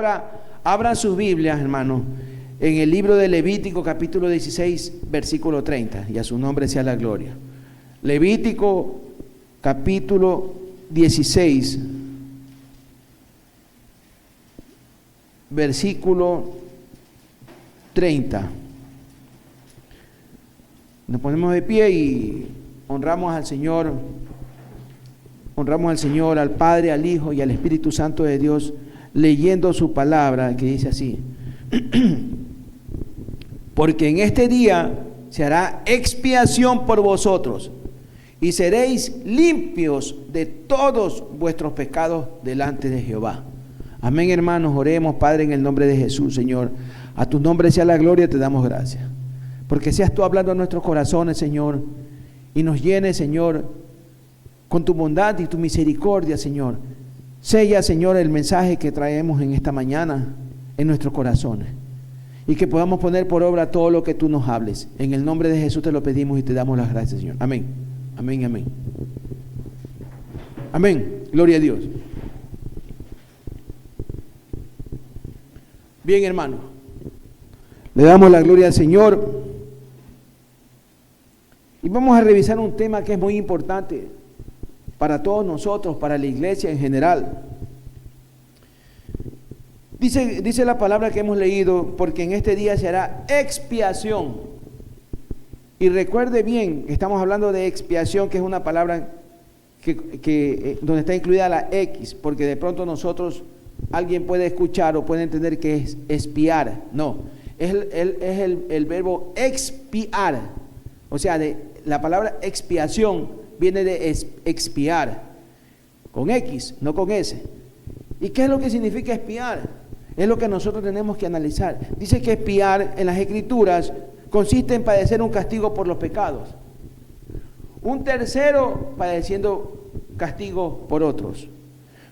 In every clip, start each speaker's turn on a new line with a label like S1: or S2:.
S1: Ahora, abran sus Biblias, hermanos, en el libro de Levítico, capítulo 16, versículo 30, y a su nombre sea la gloria. Levítico, capítulo 16, versículo 30. Nos ponemos de pie y honramos al Señor, al Padre, al Hijo y al Espíritu Santo de Dios, leyendo su palabra, que dice así: porque en este día se hará expiación por vosotros, y seréis limpios de todos vuestros pecados delante de Jehová. Amén, hermanos, oremos. Padre, en el nombre de Jesús, Señor, a tu nombre sea la gloria, te damos gracias, porque seas tú hablando a nuestros corazones, Señor, y nos llenes, Señor, con tu bondad y tu misericordia, Señor. Sella, Señor, el mensaje que traemos en esta mañana en nuestros corazones, y que podamos poner por obra todo lo que tú nos hables. En el nombre de Jesús te lo pedimos y te damos las gracias, Señor. Amén, amén, amén. Amén, gloria a Dios. Bien, hermano, le damos la gloria al Señor y vamos a revisar un tema que es muy importante para todos nosotros, para la iglesia en general. Dice la palabra que hemos leído: porque en este día se hará expiación. Y recuerde bien, estamos hablando de expiación, que es una palabra donde está incluida la X, porque de pronto alguien puede escuchar o puede entender que es espiar. No, es el verbo expiar. O sea, la palabra expiación viene de expiar, con X, no con S. ¿Y qué es lo que significa expiar? Es lo que nosotros tenemos que analizar. Dice que expiar en las Escrituras consiste en padecer un castigo por los pecados. Un tercero padeciendo castigo por otros.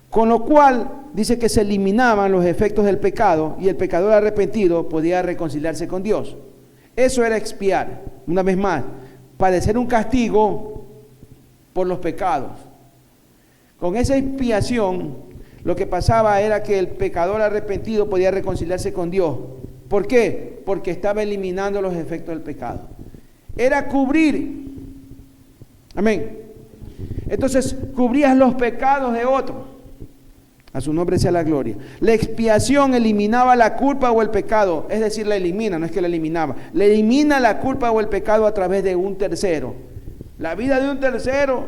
S1: Con lo cual, dice que se eliminaban los efectos del pecado y el pecador arrepentido podía reconciliarse con Dios. Eso era expiar. Una vez más, padecer un castigo por los pecados. Con esa expiación, lo que pasaba era que el pecador arrepentido podía reconciliarse con Dios. ¿Por qué? Porque estaba eliminando los efectos del pecado. Era cubrir. Amén. Entonces, cubrías los pecados de otro. A su nombre sea la gloria. La expiación eliminaba la culpa o el pecado. Es decir, la elimina, no es que la eliminaba. Le elimina la culpa o el pecado a través de un tercero. La vida de un tercero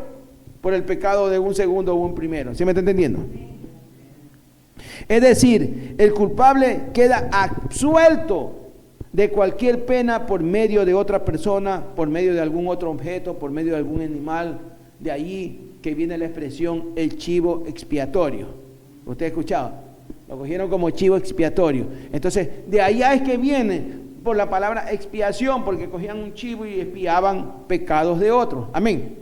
S1: por el pecado de un segundo o un primero. ¿Sí me está entendiendo? Es decir, el culpable queda absuelto de cualquier pena por medio de otra persona, por medio de algún otro objeto, por medio de algún animal. De ahí que viene la expresión el chivo expiatorio. ¿Usted ha escuchado? Lo cogieron como chivo expiatorio. Entonces, de allá es que viene por la palabra expiación, porque cogían un chivo y expiaban pecados de otros. Amén.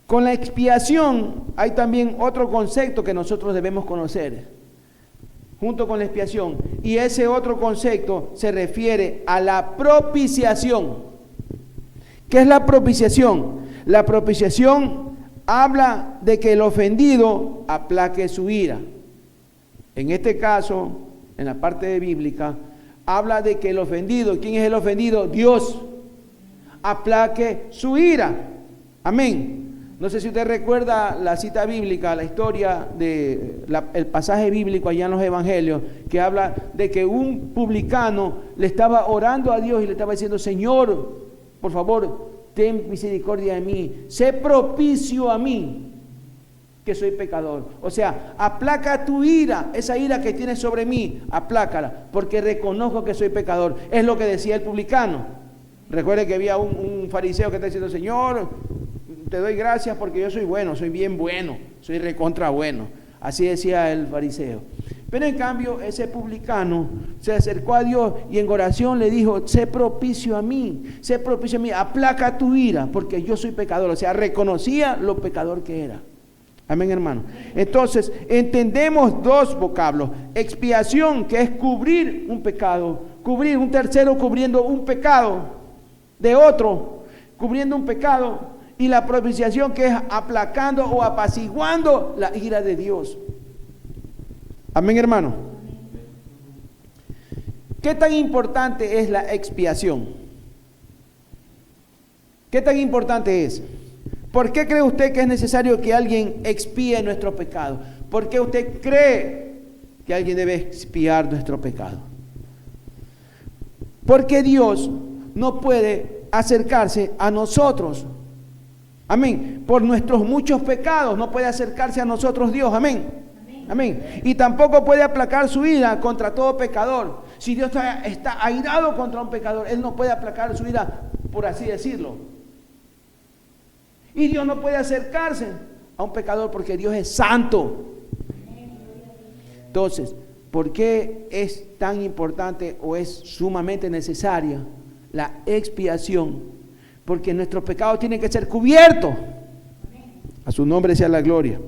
S1: Con la expiación hay también otro concepto que nosotros debemos conocer, junto con la expiación, y ese otro concepto se refiere a la propiciación. ¿Qué es la propiciación? La propiciación habla de que el ofendido aplaque su ira. En este caso, en la parte bíblica, habla de que el ofendido, ¿quién es el ofendido? Dios, aplaque su ira. Amén. No sé si usted recuerda la cita bíblica, la historia el pasaje bíblico allá en los evangelios, que habla de que un publicano le estaba orando a Dios y le estaba diciendo: Señor, por favor, ten misericordia de mí, sé propicio a mí, que soy pecador. O sea, aplaca tu ira, esa ira que tienes sobre mí, aplácala, porque reconozco que soy pecador. Es lo que decía el publicano. Recuerde que había un fariseo que está diciendo: Señor, te doy gracias porque yo soy bueno, soy bien bueno, soy recontra bueno. Así decía el fariseo. Pero en cambio, ese publicano se acercó a Dios y en oración le dijo: sé propicio a mí, aplaca tu ira, porque yo soy pecador. O sea, reconocía lo pecador que era. Amén, hermano. Entonces, entendemos dos vocablos: expiación, que es cubrir un pecado, cubrir un tercero cubriendo un pecado de otro, cubriendo un pecado, y la propiciación, que es aplacando o apaciguando la ira de Dios. Amén, hermano. ¿Qué tan importante es la expiación? ¿Qué tan importante es? ¿Por qué cree usted que es necesario que alguien expíe nuestro pecado? ¿Por qué usted cree que alguien debe expiar nuestro pecado? Porque Dios no puede acercarse a nosotros. Amén. Por nuestros muchos pecados no puede acercarse a nosotros Dios. Amén. Amén. Y tampoco puede aplacar su ira contra todo pecador. Si Dios está airado contra un pecador, Él no puede aplacar su ira, por así decirlo. Y Dios no puede acercarse a un pecador porque Dios es santo. Entonces, ¿por qué es tan importante o es sumamente necesaria la expiación? Porque nuestros pecados tienen que ser cubiertos. A su nombre sea la gloria.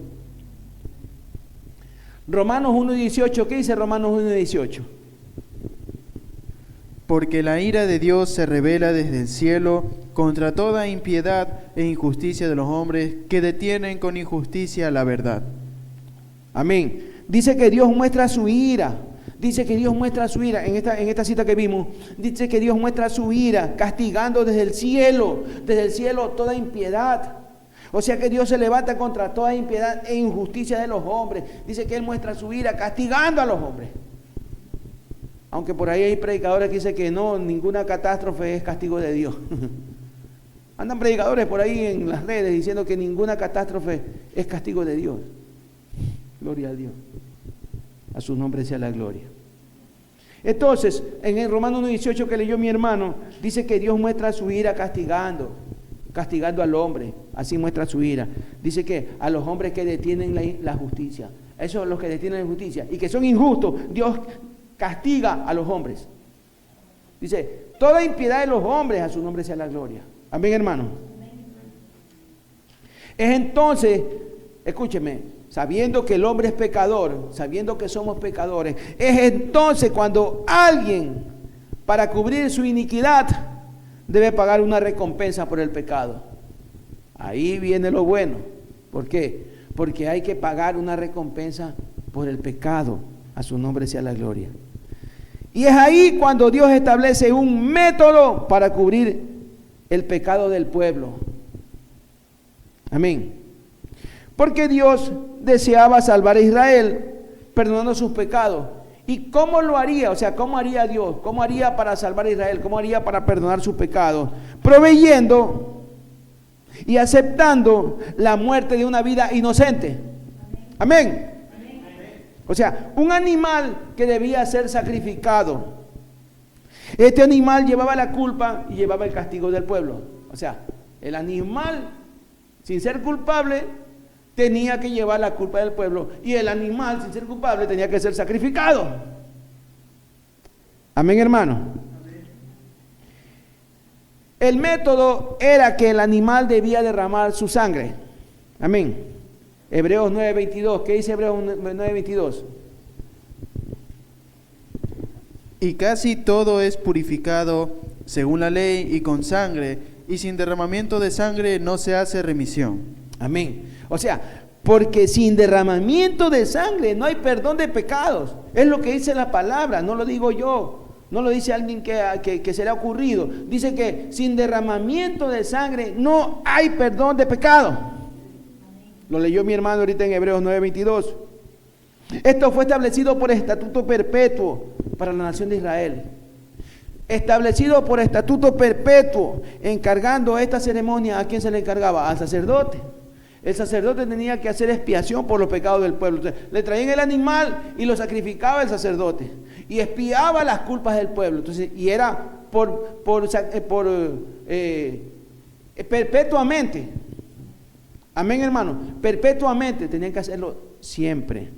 S1: Romanos 1:18, ¿qué dice Romanos 1:18?
S2: Porque la ira de Dios se revela desde el cielo contra toda impiedad e injusticia de los hombres que detienen con injusticia la verdad.
S1: Amén. Dice que Dios muestra su ira. Dice que Dios muestra su ira. En esta cita que vimos, dice que Dios muestra su ira, castigando desde el cielo toda impiedad. O sea que Dios se levanta contra toda impiedad e injusticia de los hombres. Dice que Él muestra su ira, castigando a los hombres. Aunque por ahí hay predicadores que dicen que no, ninguna catástrofe es castigo de Dios. Andan predicadores por ahí en las redes diciendo que ninguna catástrofe es castigo de Dios. Gloria a Dios. A su nombre sea la gloria. Entonces, en el Romanos 1:18 que leyó mi hermano, dice que Dios muestra su ira castigando al hombre. Así muestra su ira. Dice que a los hombres que detienen la justicia. Esos son los que detienen la justicia y que son injustos. Dios castiga a los hombres. Dice, toda impiedad de los hombres, a su nombre sea la gloria. Amén, hermano. Es entonces, escúcheme, sabiendo que el hombre es pecador, sabiendo que somos pecadores, es entonces cuando alguien, para cubrir su iniquidad, debe pagar una recompensa por el pecado. Ahí viene lo bueno. ¿Por qué? Porque hay que pagar una recompensa por el pecado. A su nombre sea la gloria. Y es ahí cuando Dios establece un método para cubrir el pecado del pueblo. Amén. Porque Dios deseaba salvar a Israel perdonando sus pecados. ¿Y cómo lo haría? O sea, ¿cómo haría Dios? ¿Cómo haría para salvar a Israel? ¿Cómo haría para perdonar sus pecados? Proveyendo y aceptando la muerte de una vida inocente. Amén. O sea, un animal que debía ser sacrificado. Este animal llevaba la culpa y llevaba el castigo del pueblo. O sea, el animal, sin ser culpable, tenía que llevar la culpa del pueblo. Y el animal, sin ser culpable, tenía que ser sacrificado. Amén, hermano. El método era que el animal debía derramar su sangre. Amén. Hebreos 9:22. ¿Qué dice Hebreos 9:22?
S2: Y casi todo es purificado según la ley y con sangre, y sin derramamiento de sangre no se hace remisión. Amén.
S1: O sea, porque sin derramamiento de sangre no hay perdón de pecados. Es lo que dice la palabra, no lo digo yo, no lo dice alguien que se le ha ocurrido. Dice que sin derramamiento de sangre no hay perdón de pecado. Lo leyó mi hermano ahorita en Hebreos 9:22. Esto fue establecido por estatuto perpetuo para la nación de Israel. Establecido por estatuto perpetuo, encargando esta ceremonia, ¿a quién se le encargaba? Al sacerdote. El sacerdote tenía que hacer expiación por los pecados del pueblo. Entonces, le traían el animal y lo sacrificaba el sacerdote. Y expiaba las culpas del pueblo. Entonces, y era perpetuamente. Amén, hermano. Perpetuamente tenían que hacerlo siempre.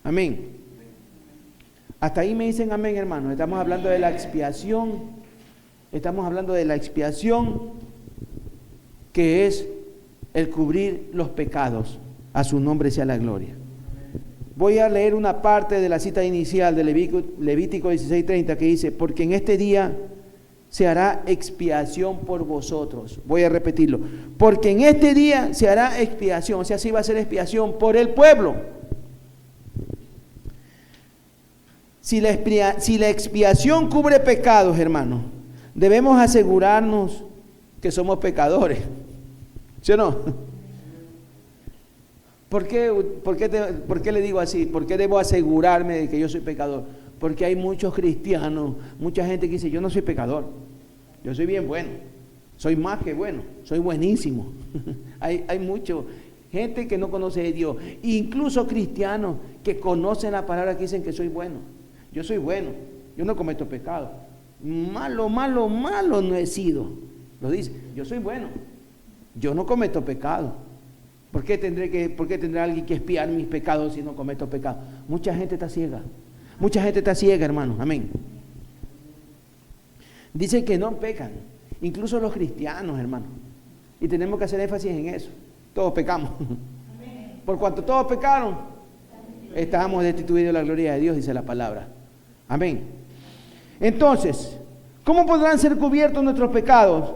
S1: Amén. Hasta ahí me dicen amén, hermano. Estamos hablando de la expiación. Estamos hablando de la expiación, que es el cubrir los pecados. A su nombre sea la gloria. Voy a leer una parte de la cita inicial de Levítico 16:30 que dice, porque en este día se hará expiación por vosotros. Voy a repetirlo. Porque en este día se hará expiación, o sea, sí va a ser expiación por el pueblo. Si la expiación cubre pecados, hermano, debemos asegurarnos que somos pecadores. ¿Sí o no? ¿Por qué le digo así? ¿Por qué debo asegurarme de que yo soy pecador? Porque hay muchos cristianos, mucha gente que dice, yo no soy pecador, yo soy bien bueno, soy más que bueno, soy buenísimo. Hay mucha gente que no conoce a Dios, incluso cristianos que conocen la palabra que dicen que soy bueno. Yo soy bueno, yo no cometo pecado. Malo no he sido. Lo dice, yo soy bueno, yo no cometo pecado. ¿Por qué tendrá alguien que espiar mis pecados si no cometo pecado? Mucha gente está ciega. Mucha gente está ciega, hermano. Amén. Dicen que no pecan, incluso los cristianos, hermano. Y tenemos que hacer énfasis en eso. Todos pecamos. Por cuanto todos pecaron, estábamos destituidos de la gloria de Dios, dice la palabra. Amén. Entonces, ¿cómo podrán ser cubiertos nuestros pecados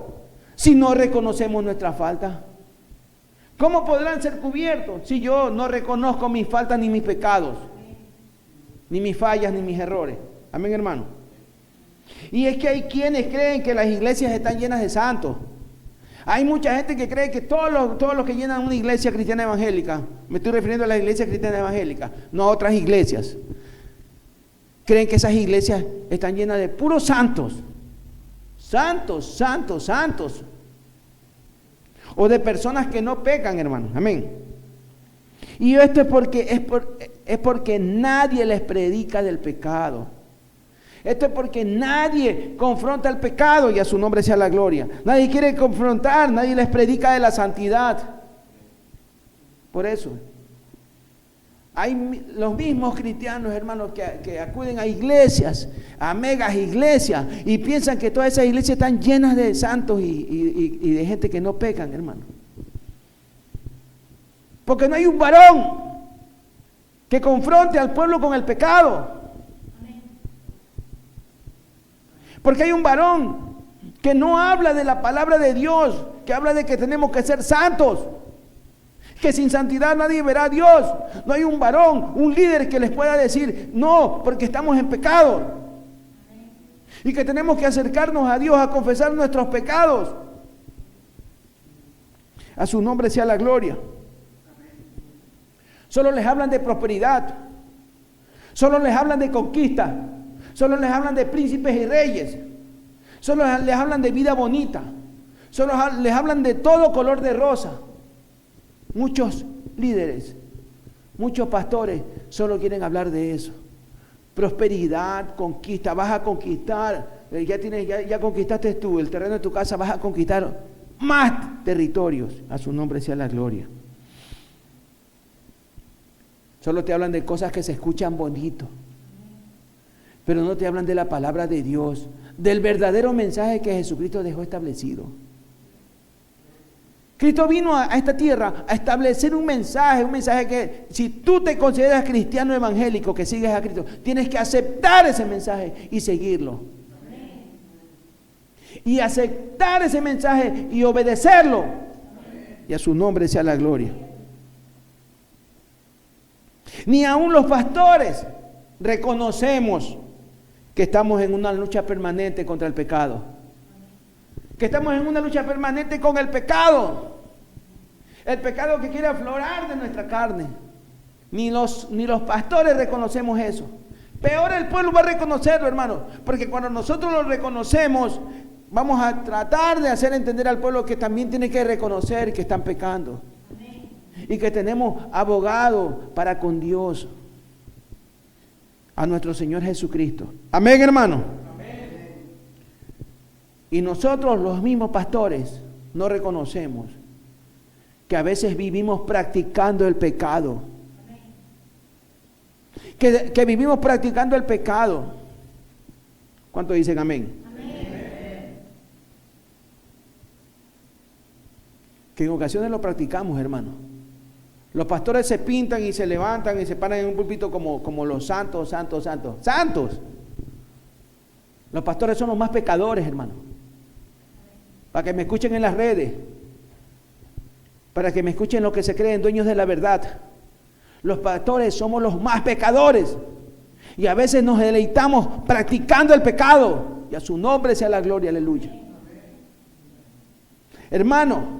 S1: si no reconocemos nuestra falta? ¿Cómo podrán ser cubiertos si yo no reconozco mis faltas ni mis pecados, ni mis fallas ni mis errores? Amén, hermano. Y es que hay quienes creen que las iglesias están llenas de santos. Hay mucha gente que cree que todos los que llenan una iglesia cristiana evangélica, me estoy refiriendo a las iglesias cristianas evangélicas, no a otras iglesias, creen que esas iglesias están llenas de puros santos. Santos. O de personas que no pecan, hermano. Amén. Y esto es porque nadie les predica del pecado. Esto es porque nadie confronta el pecado, y a su nombre sea la gloria. Nadie quiere confrontar, nadie les predica de la santidad. Por eso hay los mismos cristianos, hermanos, que acuden a iglesias, a megas iglesias, y piensan que todas esas iglesias están llenas de santos y de gente que no pecan, hermano. Porque no hay un varón que confronte al pueblo con el pecado. Porque hay un varón que no habla de la palabra de Dios, que habla de que tenemos que ser santos, que sin santidad nadie verá a Dios. No hay un varón, un líder que les pueda decir, no, porque estamos en pecado. Y que tenemos que acercarnos a Dios a confesar nuestros pecados. A su nombre sea la gloria. Solo les hablan de prosperidad. Solo les hablan de conquista. Solo les hablan de príncipes y reyes. Solo les hablan de vida bonita. Solo les hablan de todo color de rosa. Muchos líderes, muchos pastores solo quieren hablar de eso. Prosperidad, conquista, vas a conquistar. Ya conquistaste tú el terreno de tu casa, vas a conquistar más territorios. A su nombre sea la gloria. Solo te hablan de cosas que se escuchan bonito, pero no te hablan de la palabra de Dios, del verdadero mensaje que Jesucristo dejó establecido. Cristo vino a esta tierra a establecer un mensaje que si tú te consideras cristiano evangélico, que sigues a Cristo, tienes que aceptar ese mensaje y seguirlo. Y aceptar ese mensaje y obedecerlo. Y a su nombre sea la gloria. Ni aun los pastores reconocemos que estamos en una lucha permanente contra el pecado. Que estamos en una lucha permanente con el pecado. El pecado que quiere aflorar de nuestra carne. Ni los pastores reconocemos eso. Peor el pueblo va a reconocerlo, hermano. Porque cuando nosotros lo reconocemos, vamos a tratar de hacer entender al pueblo que también tiene que reconocer que están pecando. Y que tenemos abogado para con Dios, a nuestro Señor Jesucristo. Amén, hermano. Amén. Y nosotros, los mismos pastores, no reconocemos que a veces vivimos practicando el pecado. Que vivimos practicando el pecado. ¿Cuántos dicen amén? Amén? Que en ocasiones lo practicamos, hermano. Los pastores se pintan y se levantan y se paran en un púlpito como los santos. Los pastores son los más pecadores, hermano. Para que me escuchen en las redes. Para que me escuchen los que se creen dueños de la verdad. Los pastores somos los más pecadores. Y a veces nos deleitamos practicando el pecado. Y a su nombre sea la gloria, aleluya. Hermano,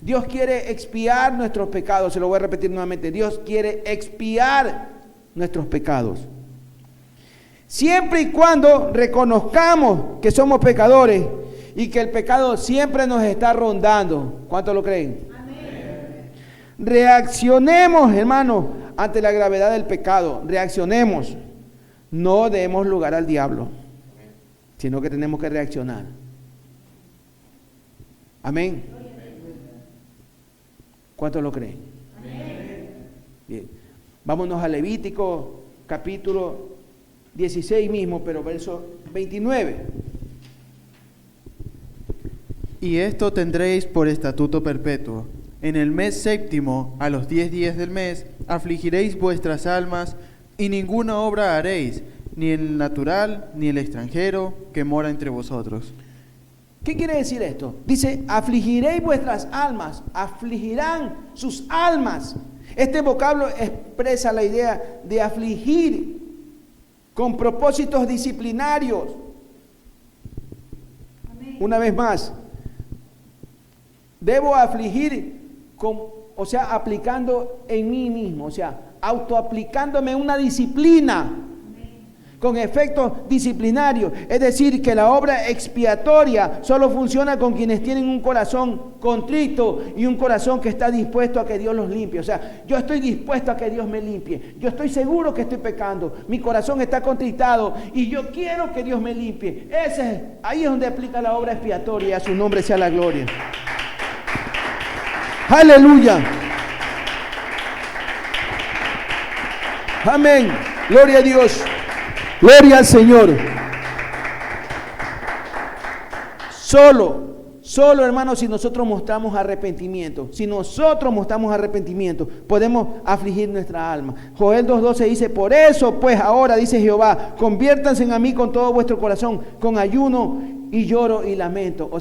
S1: Dios quiere expiar nuestros pecados. Se lo voy a repetir nuevamente. Dios quiere expiar nuestros pecados. Siempre y cuando reconozcamos que somos pecadores y que el pecado siempre nos está rondando. ¿Cuántos lo creen? Amén. Reaccionemos, hermano, ante la gravedad del pecado. Reaccionemos. No demos lugar al diablo, sino que tenemos que reaccionar. Amén. ¿Cuántos lo creen? Amén. Bien. Vámonos a Levítico, capítulo 16 mismo, pero verso 29.
S2: Y esto tendréis por estatuto perpetuo. En el mes séptimo, a los 10 días del mes, afligiréis vuestras almas, y ninguna obra haréis, ni el natural, ni el extranjero, que mora entre vosotros.
S1: ¿Qué quiere decir esto? Dice, afligiréis vuestras almas, afligirán sus almas. Este vocablo expresa la idea de afligir con propósitos disciplinarios. Amén. Una vez más, debo afligir aplicando en mí mismo, autoaplicándome una disciplina con efectos disciplinarios. Es decir, que la obra expiatoria solo funciona con quienes tienen un corazón contrito y un corazón que está dispuesto a que Dios los limpie. Yo estoy dispuesto a que Dios me limpie. Yo estoy seguro que estoy pecando. Mi corazón está contritado y yo quiero que Dios me limpie. Ahí es donde aplica la obra expiatoria, y a su nombre sea la gloria. Aleluya. Amén. Gloria a Dios. Gloria al Señor. Solo hermanos, si nosotros mostramos arrepentimiento, podemos afligir nuestra alma. Joel 2:12 dice, por eso pues ahora, dice Jehová, conviértanse a mí con todo vuestro corazón, con ayuno y lloro y lamento.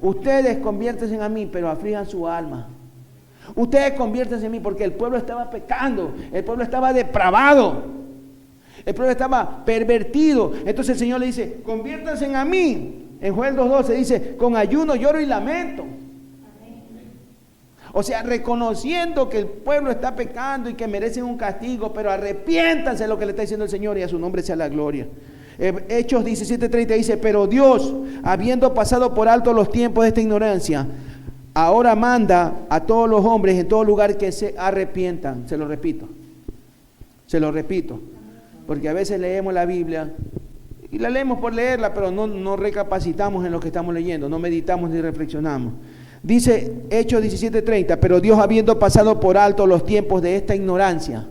S1: Ustedes conviértanse a mí, pero aflijan su alma. Ustedes conviértanse en mí, porque el pueblo estaba pecando, el pueblo estaba depravado. El pueblo estaba pervertido. Entonces el Señor le dice, conviértanse a mí. En Joel 2:12 dice, con ayuno, lloro y lamento. Reconociendo que el pueblo está pecando y que merecen un castigo, pero arrepiéntanse de lo que le está diciendo el Señor, y a su nombre sea la gloria. Hechos 17:30 dice, pero Dios, habiendo pasado por alto los tiempos de esta ignorancia, ahora manda a todos los hombres en todo lugar que se arrepientan. Se lo repito. Porque a veces leemos la Biblia y la leemos por leerla, pero no recapacitamos en lo que estamos leyendo, no meditamos ni reflexionamos. Dice Hechos 17:30, pero Dios, habiendo pasado por alto los tiempos de esta ignorancia,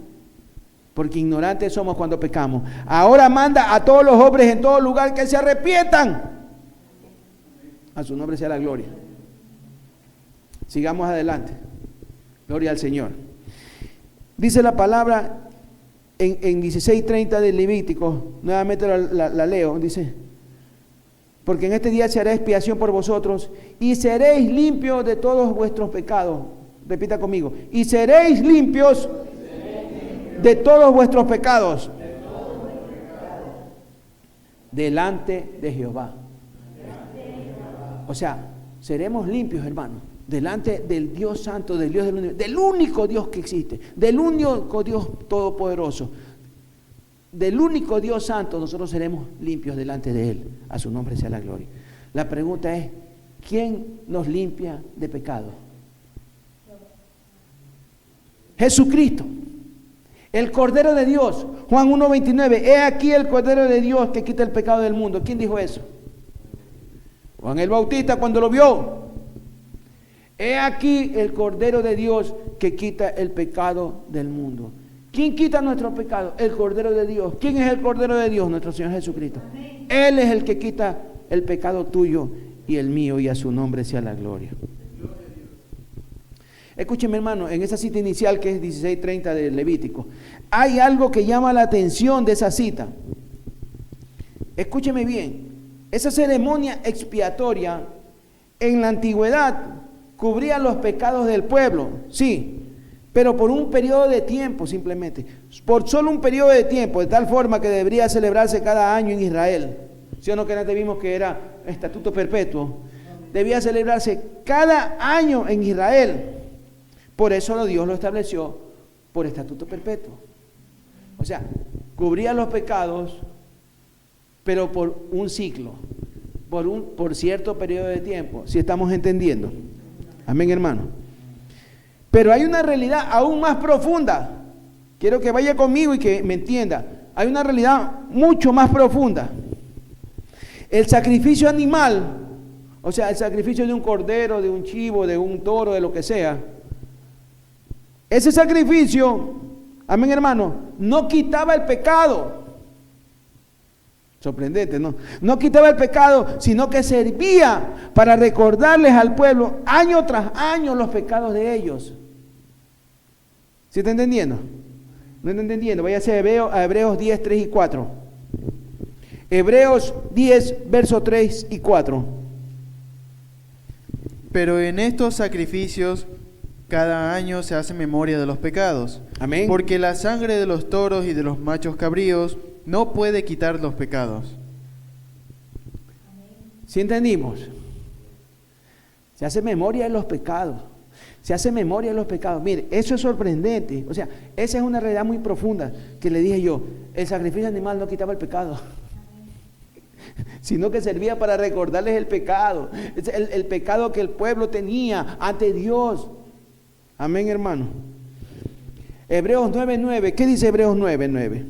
S1: porque ignorantes somos cuando pecamos, ahora manda a todos los hombres en todo lugar que se arrepientan. A su nombre sea la gloria. Sigamos adelante. Gloria al Señor. Dice la palabra en 16:30 del Levítico, nuevamente la leo, dice, porque en este día se hará expiación por vosotros y seréis limpios de todos vuestros pecados. Repita conmigo, y seréis limpios de todos vuestros pecados delante de Jehová. Seremos limpios, hermanos, delante del Dios santo, del Dios del universo, del único Dios que existe, del único Dios todopoderoso, del único Dios santo. Nosotros seremos limpios delante de Él. A su nombre sea la gloria. La pregunta es, ¿quién nos limpia de pecado? Jesucristo, el Cordero de Dios. Juan 1:29, he aquí el Cordero de Dios que quita el pecado del mundo. ¿Quién dijo eso? Juan el Bautista, cuando lo vio. He aquí el Cordero de Dios que quita el pecado del mundo. ¿Quién quita nuestro pecado? El Cordero de Dios. ¿Quién es el Cordero de Dios? Nuestro Señor Jesucristo. Amén. Él es el que quita el pecado tuyo y el mío, y a su nombre sea la gloria. Escúcheme, hermano, en esa cita inicial que es 16:30 del Levítico, hay algo que llama la atención de esa cita. Escúcheme bien, esa ceremonia expiatoria en la antigüedad cubría los pecados del pueblo, sí, pero por un periodo de tiempo simplemente, por solo un periodo de tiempo, de tal forma que debería celebrarse cada año en Israel. ¿Sí o no que antes vimos que era estatuto perpetuo? Debía celebrarse cada año en Israel. Por eso Dios lo estableció por estatuto perpetuo. O sea, cubría los pecados, pero por un ciclo, por cierto periodo de tiempo, si estamos entendiendo. Amén, hermano. Pero hay una realidad aún más profunda. Quiero que vaya conmigo y que me entienda. Hay una realidad mucho más profunda. El sacrificio animal, o sea, el sacrificio de un cordero, de un chivo, de un toro, de lo que sea, ese sacrificio, amén, hermano, no quitaba el pecado. Sorprendente, ¿no? No quitaba el pecado, sino que servía para recordarles al pueblo año tras año los pecados de ellos. ¿Sí está entendiendo? ¿No está entendiendo? Váyase a Hebreos 10, 3 y 4. Hebreos 10, versos 3 y 4.
S2: Pero en estos sacrificios cada año se hace memoria de los pecados.
S1: Amén.
S2: Porque la sangre de los toros y de los machos cabríos no puede quitar los pecados.
S1: ¿Sí entendimos? Se hace memoria de los pecados. Se hace memoria de los pecados. Mire, eso es sorprendente. O sea, esa es una realidad muy profunda que le dije yo. El sacrificio animal no quitaba el pecado, sino que servía para recordarles el pecado. El pecado que el pueblo tenía ante Dios. Amén, hermano. Hebreos 9:9. ¿Qué dice Hebreos 9:9?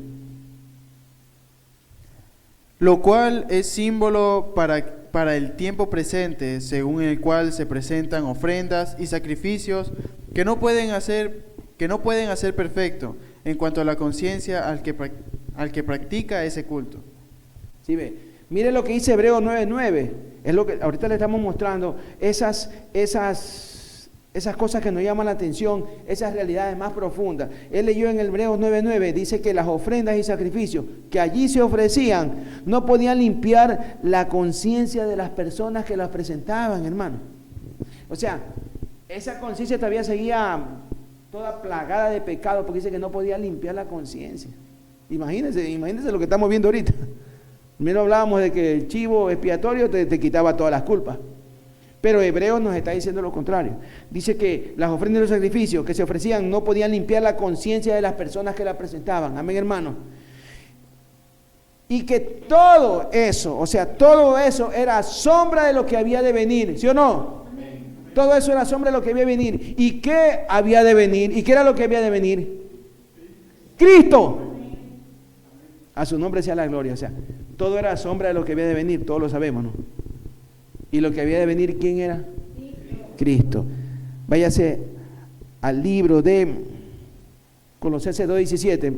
S2: Lo cual es símbolo para el tiempo presente, según el cual se presentan ofrendas y sacrificios que no pueden hacer perfecto en cuanto a la conciencia al que practica ese culto.
S1: ¿Sí ve? Mire lo que dice Hebreos 9:9. Es lo que ahorita le estamos mostrando, esas cosas que nos llaman la atención, esas realidades más profundas. Él leyó en Hebreos 9:9, dice que las ofrendas y sacrificios que allí se ofrecían no podían limpiar la conciencia de las personas que las presentaban, hermano. O sea, esa conciencia todavía seguía toda plagada de pecado, porque dice que no podía limpiar la conciencia. Imagínense lo que estamos viendo ahorita. Primero hablábamos de que el chivo expiatorio te quitaba todas las culpas. Pero Hebreos nos está diciendo lo contrario. Dice que las ofrendas y los sacrificios que se ofrecían no podían limpiar la conciencia de las personas que la presentaban. Amén, hermano. Y que todo eso, o sea, todo eso era sombra de lo que había de venir. ¿Sí o no? Amén. Todo eso era sombra de lo que había de venir. ¿Y qué había de venir? ¿Y qué era lo que había de venir? Cristo. A su nombre sea la gloria. O sea, todo era sombra de lo que había de venir. Todos lo sabemos, ¿no? Y lo que había de venir, ¿quién era? Cristo. Váyase al libro de Colosenses 2:17.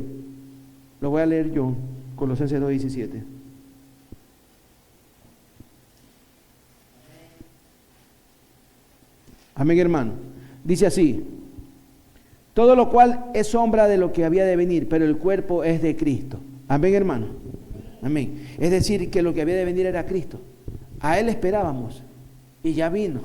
S1: Lo voy a leer yo. Colosenses 2:17. Amén, hermano. Dice así: todo lo cual es sombra de lo que había de venir, pero el cuerpo es de Cristo. Amén, hermano. Amén. Es decir, que lo que había de venir era Cristo. A Él esperábamos y ya vino.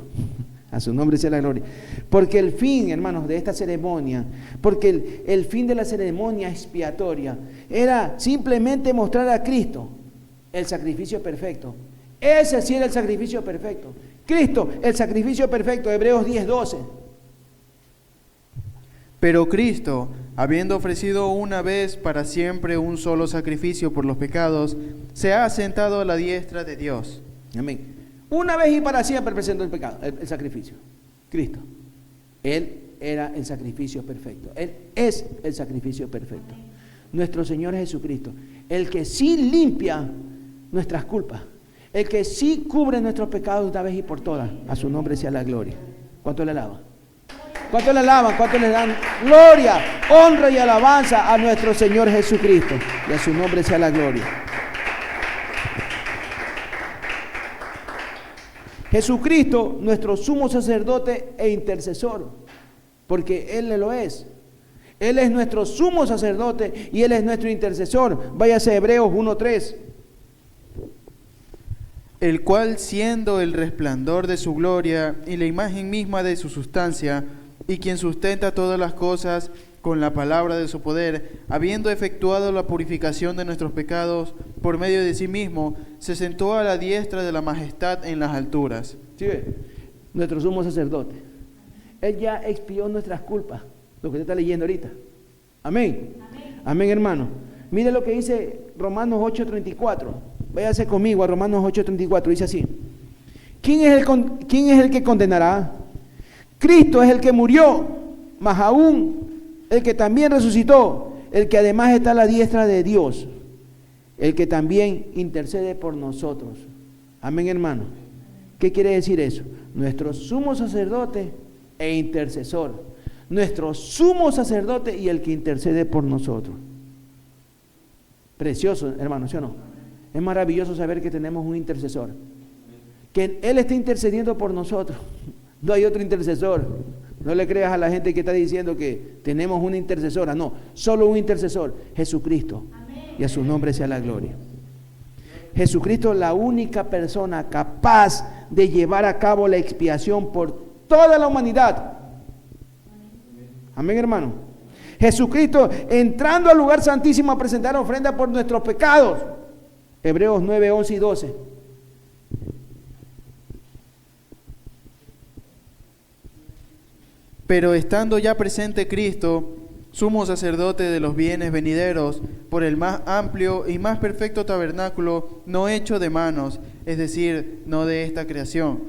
S1: A su nombre sea la gloria. Porque el fin, hermanos, de esta ceremonia, porque el fin de la ceremonia expiatoria era simplemente mostrar a Cristo el sacrificio perfecto. Ese sí era el sacrificio perfecto. Cristo, el sacrificio perfecto. Hebreos 10:12.
S2: Pero Cristo, habiendo ofrecido una vez para siempre un solo sacrificio por los pecados, se ha sentado a la diestra de Dios.
S1: Amén. Una vez y para siempre presentó el pecado, el sacrificio. Cristo. Él era el sacrificio perfecto. Él es el sacrificio perfecto. Nuestro Señor Jesucristo. El que sí limpia nuestras culpas. El que sí cubre nuestros pecados de una vez y por todas. A su nombre sea la gloria. ¿Cuánto le alaban? ¿Cuánto le alaban? ¿Cuánto le dan gloria, honra y alabanza a nuestro Señor Jesucristo? Y a su nombre sea la gloria. Jesucristo, nuestro sumo sacerdote e intercesor, porque Él lo es. Él es nuestro sumo sacerdote y Él es nuestro intercesor. Váyase a Hebreos 1:3.
S2: El cual, siendo el resplandor de su gloria y la imagen misma de su sustancia, y quien sustenta todas las cosas con la palabra de su poder, habiendo efectuado la purificación de nuestros pecados por medio de sí mismo, se sentó a la diestra de la majestad en las alturas.
S1: ¿Sí ve? Nuestro sumo sacerdote. Él ya expió nuestras culpas, lo que usted está leyendo ahorita. Amén. Amén, hermano. Mire lo que dice Romanos 8:34. Váyase conmigo a Romanos 8:34. Dice así: ¿Quién es el que condenará? Cristo es el que murió, más aún el que también resucitó, el que además está a la diestra de Dios, el que también intercede por nosotros. Amén, hermano. ¿Qué quiere decir eso? Nuestro sumo sacerdote e intercesor. Nuestro sumo sacerdote y el que intercede por nosotros. Precioso, hermano, ¿sí o no? Es maravilloso saber que tenemos un intercesor, que Él está intercediendo por nosotros. No hay otro intercesor. No le creas a la gente que está diciendo que tenemos una intercesora. No, solo un intercesor, Jesucristo. Y a su nombre sea la gloria. Jesucristo es la única persona capaz de llevar a cabo la expiación por toda la humanidad. Amén, hermano. Jesucristo entrando al lugar santísimo a presentar ofrenda por nuestros pecados. Hebreos 9, 11 y 12.
S2: Pero estando ya presente Cristo, sumo sacerdote de los bienes venideros, por el más amplio y más perfecto tabernáculo, no hecho de manos, es decir, no de esta creación,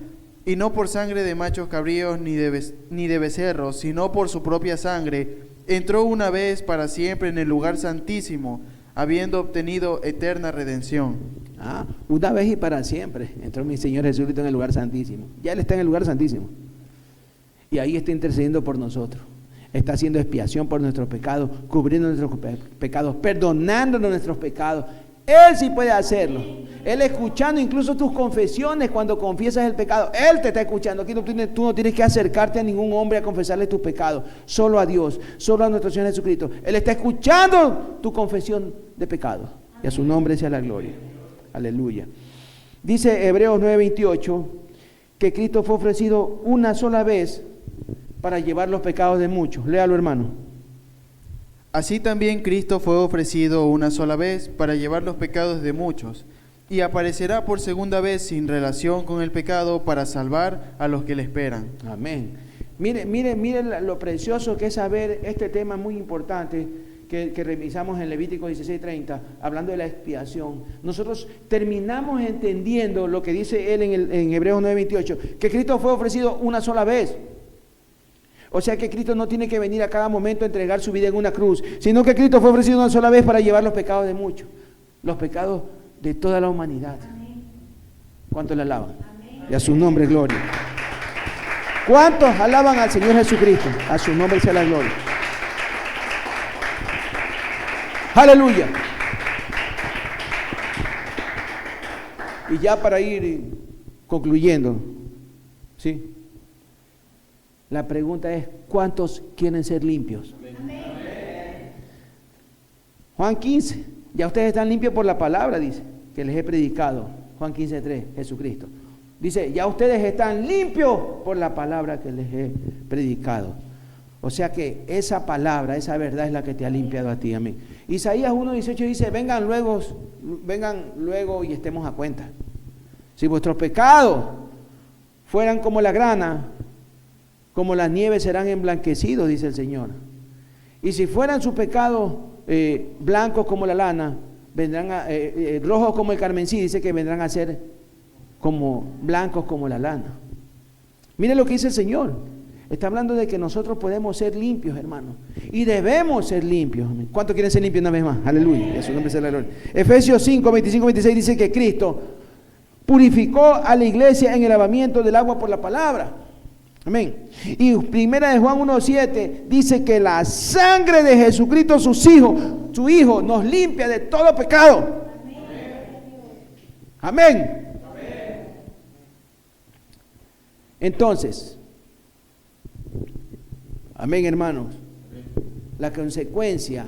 S2: y no por sangre de machos cabríos ni de becerros, sino por su propia sangre, entró una vez para siempre en el lugar santísimo, habiendo obtenido eterna redención.
S1: Una vez y para siempre entró mi Señor Jesucristo en el lugar santísimo. Ya Él está en el lugar santísimo. Y ahí está intercediendo por nosotros. Está haciendo expiación por nuestros pecados, cubriendo nuestros pecados, perdonándonos nuestros pecados. Él sí puede hacerlo. Él escuchando incluso tus confesiones cuando confiesas el pecado. Él te está escuchando. Aquí tú no tienes que acercarte a ningún hombre a confesarle tus pecados. Solo a Dios, solo a nuestro Señor Jesucristo. Él está escuchando tu confesión de pecado. Y a su nombre sea la gloria. Aleluya. Dice Hebreos 9:28 que Cristo fue ofrecido una sola vez para llevar los pecados de muchos. Léalo, hermano.
S2: Así también Cristo fue ofrecido una sola vez para llevar los pecados de muchos, y aparecerá por segunda vez sin relación con el pecado para salvar a los que le esperan.
S1: Amén. Mire lo precioso que es saber este tema muy importante que revisamos en Levítico 16:30, hablando de la expiación. Nosotros terminamos entendiendo lo que dice él en Hebreos 9:28, que Cristo fue ofrecido una sola vez. O sea que Cristo no tiene que venir a cada momento a entregar su vida en una cruz, sino que Cristo fue ofrecido una sola vez para llevar los pecados de muchos, los pecados de toda la humanidad. ¿Cuántos le alaban? Amén. Y a su nombre gloria. ¿Cuántos alaban al Señor Jesucristo? A su nombre sea la gloria. Aleluya. Y ya para ir concluyendo, ¿sí? La pregunta es, ¿cuántos quieren ser limpios? Amén. Juan 15, ya ustedes están limpios por la palabra, dice, que les he predicado. Juan 15:3, Jesucristo. Dice, ya ustedes están limpios por la palabra que les he predicado. O sea que esa palabra, esa verdad es la que te ha limpiado a ti, amén. Isaías 1:18 dice, vengan luego y estemos a cuenta. Si vuestros pecados fueran como la grana, como la nieve serán emblanquecidos, dice el Señor. Y si fueran sus pecados blancos como la lana, vendrán rojos como el carmesí, dice que vendrán a ser como blancos como la lana. Mire lo que dice el Señor. Está hablando de que nosotros podemos ser limpios, hermanos. Y debemos ser limpios. ¿Cuántos quieren ser limpios una vez más? Aleluya. Y a su nombre sea la gloria. Efesios 5, 25, 26 dice que Cristo purificó a la iglesia en el lavamiento del agua por la palabra. Amén. Y primera de Juan 1:7 dice que la sangre de Jesucristo, su Hijo, nos limpia de todo pecado. Amén. Amén. Entonces, amén, hermanos. La consecuencia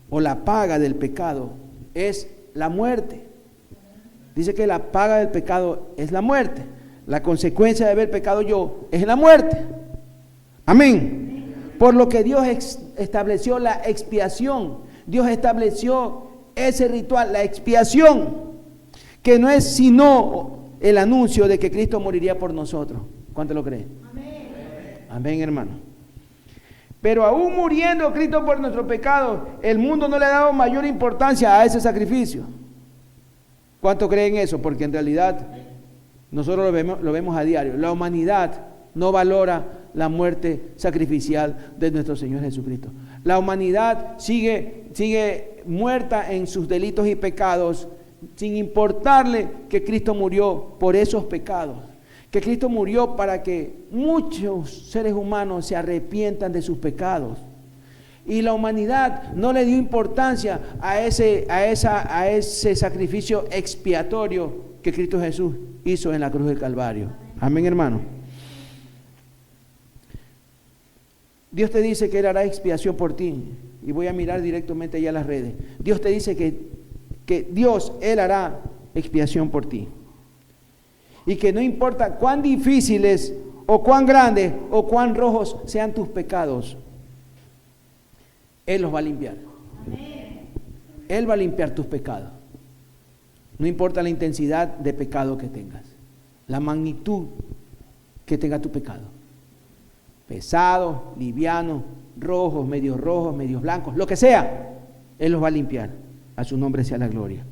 S1: o la paga del pecado es la muerte. Dice que la paga del pecado es la muerte. La consecuencia de haber pecado yo es la muerte. Amén. Por lo que Dios estableció la expiación. Dios estableció ese ritual, la expiación, que no es sino el anuncio de que Cristo moriría por nosotros. ¿Cuánto lo creen? Amén. Amén, hermano. Pero aún muriendo Cristo por nuestros pecados, el mundo no le ha dado mayor importancia a ese sacrificio. ¿Cuánto creen eso? Porque en realidad nosotros lo vemos a diario. La humanidad no valora la muerte sacrificial de nuestro Señor Jesucristo. La humanidad sigue muerta en sus delitos y pecados, sin importarle que Cristo murió por esos pecados. Que Cristo murió para que muchos seres humanos se arrepientan de sus pecados. Y la humanidad no le dio importancia a ese sacrificio expiatorio que Cristo Jesús hizo en la cruz del Calvario. Amén, hermano. Dios te dice que Él hará expiación por ti. Y voy a mirar directamente allá a las redes. Dios te dice que Dios, Él hará expiación por ti. Y que no importa cuán difíciles o cuán grandes o cuán rojos sean tus pecados, Él los va a limpiar. Él va a limpiar tus pecados. No importa la intensidad de pecado que tengas, la magnitud que tenga tu pecado. Pesado, liviano, rojos, medios blancos, lo que sea, Él los va a limpiar. A su nombre sea la gloria.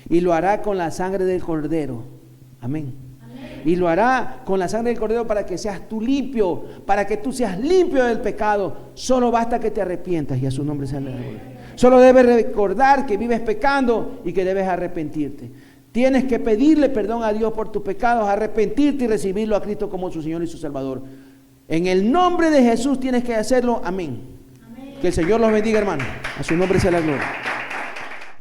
S1: Y lo hará con la sangre del Cordero. Amén. Y lo hará con la sangre del Cordero para que seas tú limpio, para que tú seas limpio del pecado. Solo basta que te arrepientas y a su nombre sea la gloria. Solo debes recordar que vives pecando y que debes arrepentirte. Tienes que pedirle perdón a Dios por tus pecados, arrepentirte y recibirlo a Cristo como su Señor y su Salvador. En el nombre de Jesús tienes que hacerlo. Amén. Amén. Que el Señor los bendiga, hermano. A su nombre sea la gloria.